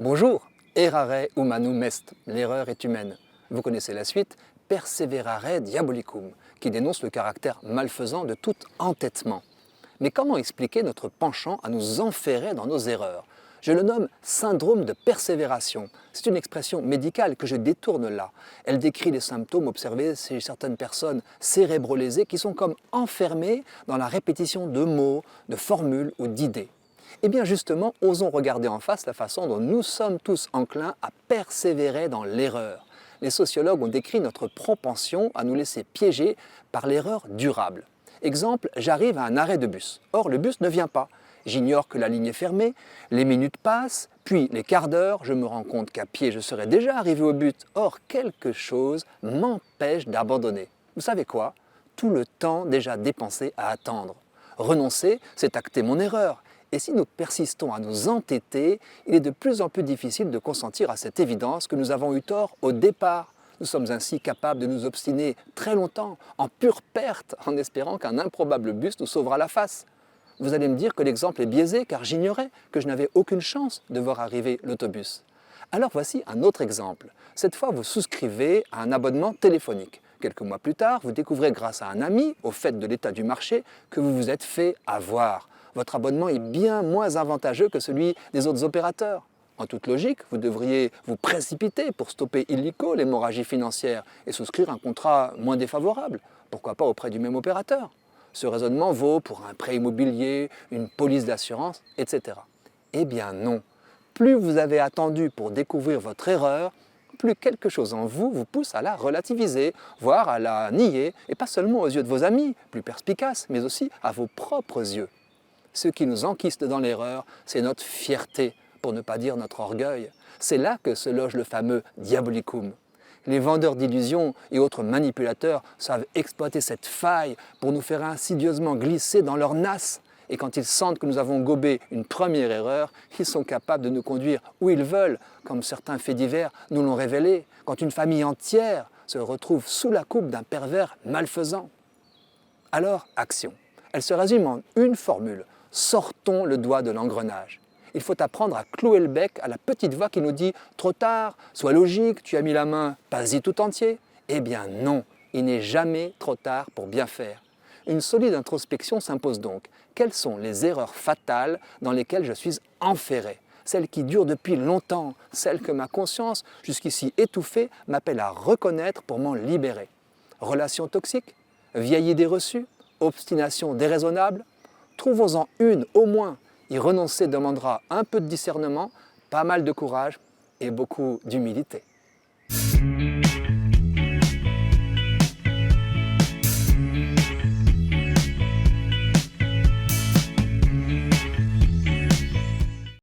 Bonjour, errare humanum est, l'erreur est humaine. Vous connaissez la suite, perseverare diabolicum, qui dénonce le caractère malfaisant de tout entêtement. Mais comment expliquer notre penchant à nous enferrer dans nos erreurs? Je le nomme syndrome de persévération. C'est une expression médicale que je détourne là. Elle décrit les symptômes observés chez certaines personnes cérébrolésées qui sont comme enfermées dans la répétition de mots, de formules ou d'idées. Eh bien justement, osons regarder en face la façon dont nous sommes tous enclins à persévérer dans l'erreur. Les sociologues ont décrit notre propension à nous laisser piéger par l'erreur durable. Exemple, j'arrive à un arrêt de bus. Or, le bus ne vient pas. J'ignore que la ligne est fermée, les minutes passent, puis les quarts d'heure, je me rends compte qu'à pied je serais déjà arrivé au but. Or, quelque chose m'empêche d'abandonner. Vous savez quoi? Tout le temps déjà dépensé à attendre. Renoncer, c'est acter mon erreur. Et si nous persistons à nous entêter, il est de plus en plus difficile de consentir à cette évidence que nous avons eu tort au départ. Nous sommes ainsi capables de nous obstiner très longtemps, en pure perte, en espérant qu'un improbable bus nous sauvera la face. Vous allez me dire que l'exemple est biaisé car j'ignorais que je n'avais aucune chance de voir arriver l'autobus. Alors voici un autre exemple. Cette fois, vous souscrivez à un abonnement téléphonique. Quelques mois plus tard, vous découvrez grâce à un ami, au fait de l'état du marché, que vous vous êtes fait avoir. Votre abonnement est bien moins avantageux que celui des autres opérateurs. En toute logique, vous devriez vous précipiter pour stopper illico l'hémorragie financière et souscrire un contrat moins défavorable. Pourquoi pas auprès du même opérateur? Ce raisonnement vaut pour un prêt immobilier, une police d'assurance, etc. Eh bien non. Plus vous avez attendu pour découvrir votre erreur, plus quelque chose en vous vous pousse à la relativiser, voire à la nier, et pas seulement aux yeux de vos amis, plus perspicaces, mais aussi à vos propres yeux. Ce qui nous enquiste dans l'erreur, c'est notre fierté, pour ne pas dire notre orgueil. C'est là que se loge le fameux diabolicum. Les vendeurs d'illusions et autres manipulateurs savent exploiter cette faille pour nous faire insidieusement glisser dans leur nasse. Et quand ils sentent que nous avons gobé une première erreur, ils sont capables de nous conduire où ils veulent, comme certains faits divers nous l'ont révélé, quand une famille entière se retrouve sous la coupe d'un pervers malfaisant. Alors, action. Elle se résume en une formule. Sortons le doigt de l'engrenage. Il faut apprendre à clouer le bec à la petite voix qui nous dit « Trop tard, sois logique, tu as mis la main, pas-y tout entier ». Eh bien non, il n'est jamais trop tard pour bien faire. Une solide introspection s'impose donc. Quelles sont les erreurs fatales dans lesquelles je suis enferré? Celles qui durent depuis longtemps, celles que ma conscience, jusqu'ici étouffée, m'appelle à reconnaître pour m'en libérer. Relations toxiques? Vieille idée reçue? Obstination déraisonnable? Trouvons-en une au moins. Y renoncer demandera un peu de discernement, pas mal de courage et beaucoup d'humilité.